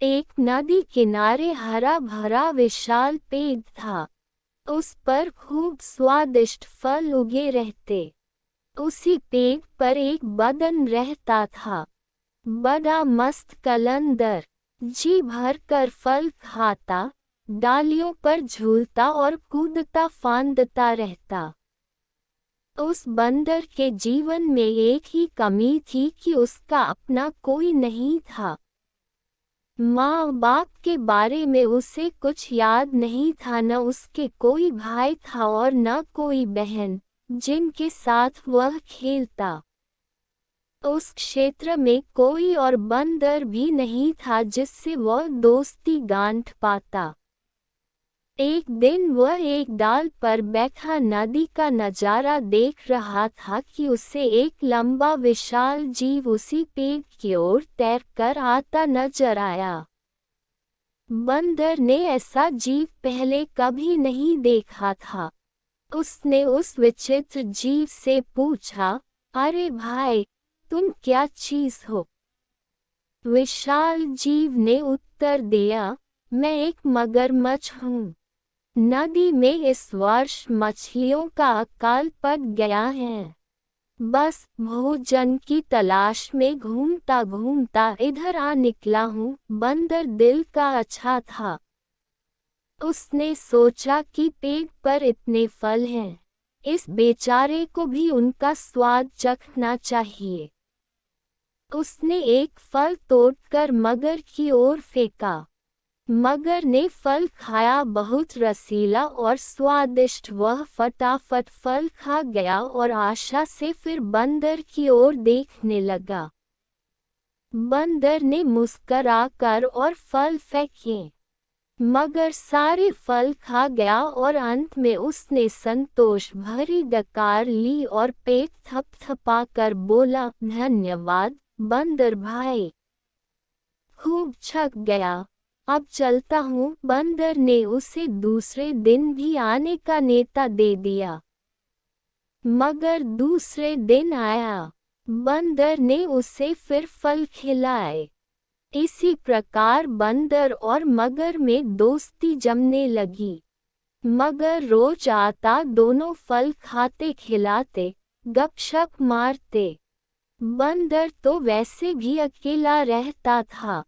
एक नदी किनारे हरा भरा विशाल पेड़ था। उस पर खूब स्वादिष्ट फल उगे रहते। उसी पेड़ पर एक बदन रहता था, बड़ा मस्त कलंदर। जी भर कर फल खाता, डालियों पर झूलता और कूदता फांदता रहता। उस बंदर के जीवन में एक ही कमी थी कि उसका अपना कोई नहीं था। माँ बाप के बारे में उसे कुछ याद नहीं था, न उसके कोई भाई था और न कोई बहन जिनके साथ वह खेलता। उस क्षेत्र में कोई और बंदर भी नहीं था जिससे वह दोस्ती गांठ पाता। एक दिन वह एक डाल पर बैठा नदी का नजारा देख रहा था कि उसे एक लंबा विशाल जीव उसी पेड़ की ओर तैरकर आता नजर आया। बंदर ने ऐसा जीव पहले कभी नहीं देखा था। उसने उस विचित्र जीव से पूछा, अरे भाई, तुम क्या चीज हो? विशाल जीव ने उत्तर दिया, मैं एक मगरमच्छ हूँ। नदी में इस वर्ष मछलियों का अकाल पड़ गया है। बस भोजन की तलाश में घूमता घूमता इधर आ निकला हूँ। बंदर दिल का अच्छा था। उसने सोचा कि पेड़ पर इतने फल हैं, इस बेचारे को भी उनका स्वाद चखना चाहिए। उसने एक फल तोड़कर मगर की ओर फेंका। मगर ने फल खाया, बहुत रसीला और स्वादिष्ट। वह फटाफट फल खा गया और आशा से फिर बंदर की ओर देखने लगा। बंदर ने मुस्कराकर और फल फेंके, मगर सारे फल खा गया और अंत में उसने संतोष भरी डकार ली और पेट थपथपाकर बोला, धन्यवाद बंदर भाई, खूब छक गया, अब चलता हूँ। बंदर ने उसे दूसरे दिन भी आने का नेता दे दिया। मगर दूसरे दिन आया। बंदर ने उसे फिर फल खिलाए। इसी प्रकार बंदर और मगर में दोस्ती जमने लगी। मगर रोज आता, दोनों फल खाते खिलाते, गपशप मारते। बंदर तो वैसे भी अकेला रहता था।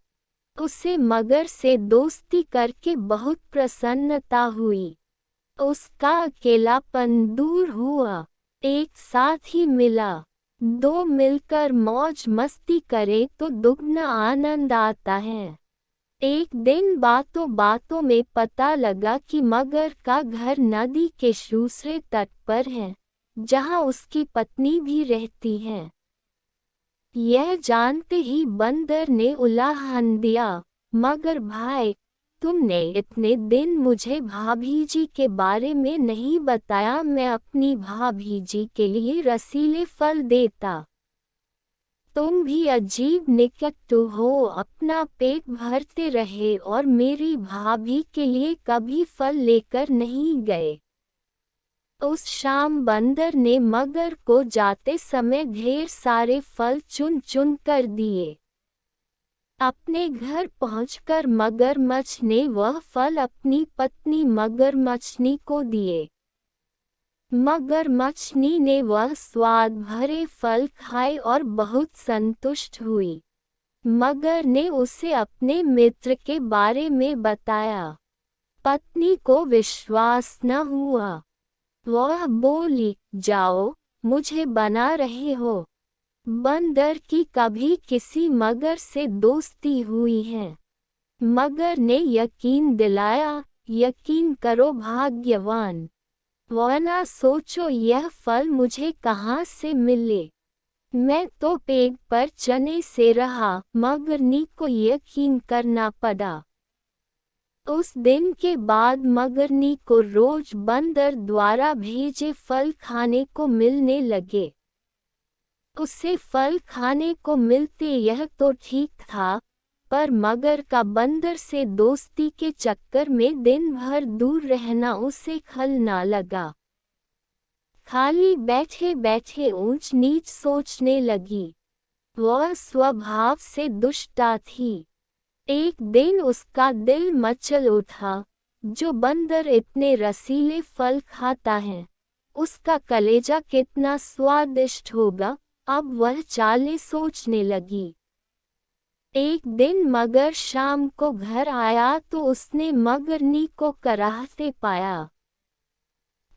उसे मगर से दोस्ती करके बहुत प्रसन्नता हुई। उसका अकेलापन दूर हुआ। एक साथ ही मिला। दो मिलकर मौज मस्ती करे तो दुगना आनंद आता है। एक दिन बातों बातों में पता लगा कि मगर का घर नदी के दूसरे तट पर है, जहां उसकी पत्नी भी रहती है। यह जानते ही बंदर ने उलाहन दिया, मगर भाई, तुमने इतने दिन मुझे भाभी जी के बारे में नहीं बताया। मैं अपनी भाभी जी के लिए रसीले फल देता। तुम भी अजीब निकट्टू हो, अपना पेट भरते रहे और मेरी भाभी के लिए कभी फल लेकर नहीं गए। उस शाम बंदर ने मगर को जाते समय ढेर सारे फल चुन चुन कर दिए। अपने घर पहुंचकर मगरमच्छ ने वह फल अपनी पत्नी मगरमच्छनी को दिए। मगरमच्छनी ने वह स्वाद भरे फल खाए और बहुत संतुष्ट हुई। मगर ने उसे अपने मित्र के बारे में बताया। पत्नी को विश्वास न हुआ। वह बोली, जाओ, मुझे बना रहे हो। बंदर की कभी किसी मगर से दोस्ती हुई है? मगर ने यकीन दिलाया, यकीन करो भाग्यवान, वरना सोचो यह फल मुझे कहाँ से मिले। मैं तो पेड़ पर चने से रहा। मगरनी को यकीन करना पड़ा। उस दिन के बाद मगरनी को रोज बंदर द्वारा भेजे फल खाने को मिलने लगे। उसे फल खाने को मिलते यह तो ठीक था, पर मगर का बंदर से दोस्ती के चक्कर में दिन भर दूर रहना उसे खलना लगा। खाली बैठे बैठे ऊंच नीच सोचने लगी। वह स्वभाव से दुष्टा थी। एक दिन उसका दिल मचल उठा, जो बंदर इतने रसीले फल खाता है, उसका कलेजा कितना स्वादिष्ट होगा। अब वह चालें सोचने लगी। एक दिन मगर शाम को घर आया तो उसने मगरनी को कराहते पाया।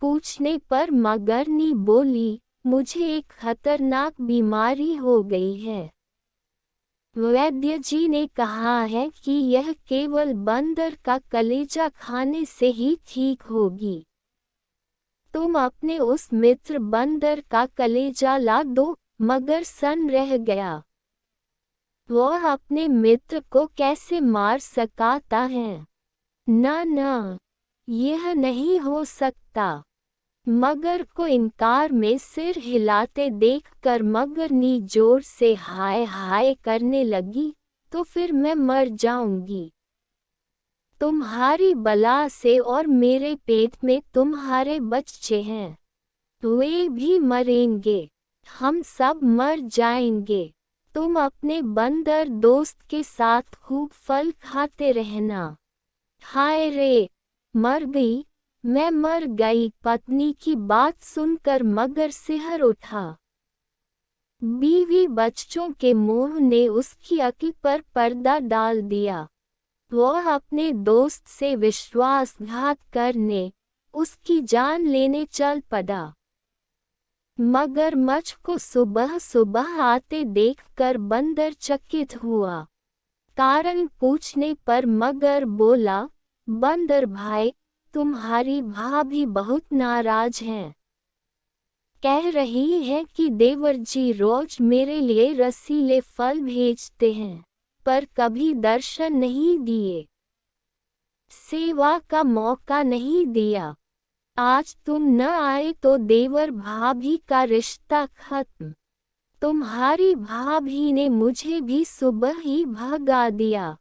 पूछने पर मगरनी बोली, मुझे एक खतरनाक बीमारी हो गई है। वैद्य जी ने कहा है कि यह केवल बंदर का कलेजा खाने से ही ठीक होगी। तुम अपने उस मित्र बंदर का कलेजा ला दो। मगर सन रह गया। वह अपने मित्र को कैसे मार सकता है? ना ना, यह नहीं हो सकता। मगर को इनकार में सिर हिलाते देखकर मगरनी जोर से हाय हाय करने लगी, तो फिर मैं मर जाऊंगी। तुम्हारी बला से और मेरे पेट में तुम्हारे बच्चे हैं, वे भी मरेंगे। हम सब मर जाएंगे। तुम अपने बंदर दोस्त के साथ खूब फल खाते रहना। हाय रे, मर गई, मैं मर गई। पत्नी की बात सुनकर मगर सिहर उठा। बीवी बच्चों के मोह ने उसकी अक्ल पर पर्दा डाल दिया। वह अपने दोस्त से विश्वासघात करने, उसकी जान लेने चल पड़ा। मगरमच्छ को सुबह सुबह आते देखकर बंदर चकित हुआ। कारण पूछने पर मगर बोला, बंदर भाई, तुम्हारी भाभी बहुत नाराज हैं। कह रही है कि देवर जी रोज मेरे लिए रसीले फल भेजते हैं, पर कभी दर्शन नहीं दिए, सेवा का मौका नहीं दिया। आज तुम न आए तो देवर भाभी का रिश्ता खत्म। तुम्हारी भाभी ने मुझे भी सुबह ही भगा दिया।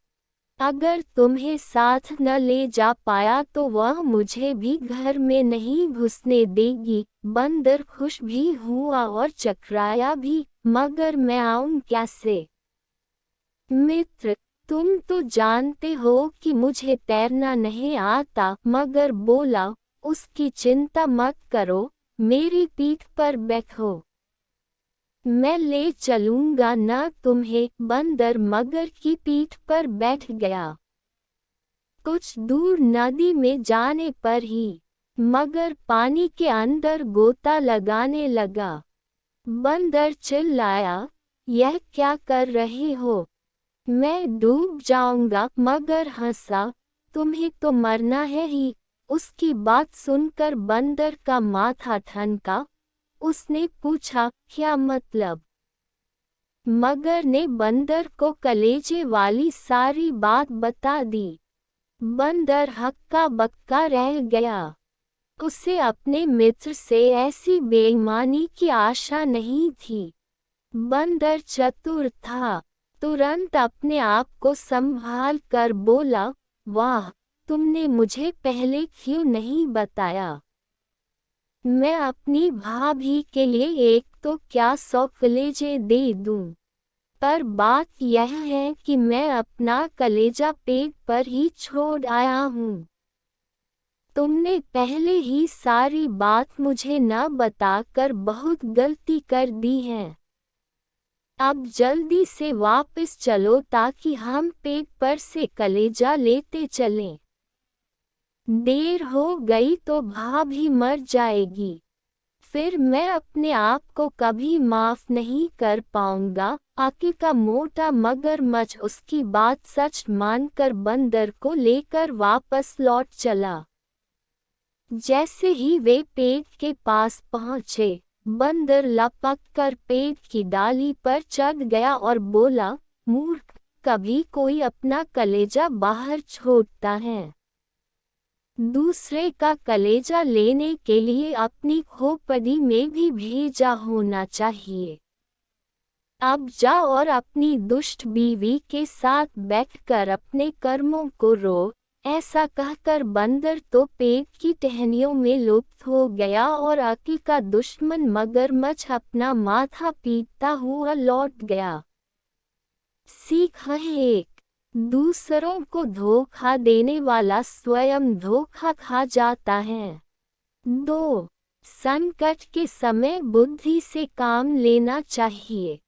अगर तुम्हें साथ न ले जा पाया तो वह मुझे भी घर में नहीं घुसने देगी। बंदर खुश भी हुआ और चकराया भी, मगर मैं आऊं कैसे? मित्र, तुम तो जानते हो कि मुझे तैरना नहीं आता। मगर बोला, उसकी चिंता मत करो, मेरी पीठ पर बैठो, मैं ले चलूंगा न तुम्हें। बंदर मगर की पीठ पर बैठ गया। कुछ दूर नदी में जाने पर ही मगर पानी के अंदर गोता लगाने लगा। बंदर चिल्लाया, यह क्या कर रहे हो? मैं डूब जाऊंगा। मगर हंसा, तुम्हें तो मरना है ही। उसकी बात सुनकर बंदर का माथा ठनका। उसने पूछा, क्या मतलब? मगर ने बंदर को कलेजे वाली सारी बात बता दी। बंदर हक्का बक्का रह गया। उसे अपने मित्र से ऐसी बेईमानी की आशा नहीं थी। बंदर चतुर था, तुरंत अपने आप को संभाल कर बोला, वाह, तुमने मुझे पहले क्यों नहीं बताया? मैं अपनी भाभी के लिए एक तो क्या 100 कलेजे दे दूं, पर बात यह है कि मैं अपना कलेजा पेट पर ही छोड़ आया हूँ। तुमने पहले ही सारी बात मुझे न बताकर बहुत गलती कर दी है। अब जल्दी से वापस चलो ताकि हम पेट पर से कलेजा लेते चलें। देर हो गई तो भाभी मर जाएगी, फिर मैं अपने आप को कभी माफ नहीं कर पाऊंगा। आकी का मोटा मगरमच्छ उसकी बात सच मानकर बंदर को लेकर वापस लौट चला। जैसे ही वे पेड़ के पास पहुंचे, बंदर लपक कर पेड़ की डाली पर चढ़ गया और बोला, मूर्ख, कभी कोई अपना कलेजा बाहर छोड़ता है? दूसरे का कलेजा लेने के लिए अपनी खोपड़ी में भी भेजा होना चाहिए। अब जा और अपनी दुष्ट बीवी के साथ बैठकर अपने कर्मों को रो। ऐसा कहकर बंदर तो पेड़ की टहनियों में लुप्त हो गया और आकी का दुश्मन मगरमच्छ अपना माथा पीटता हुआ लौट गया। सीख है एक, दूसरों को धोखा देने वाला स्वयं धोखा खा जाता है। 2. संकट के समय बुद्धि से काम लेना चाहिए।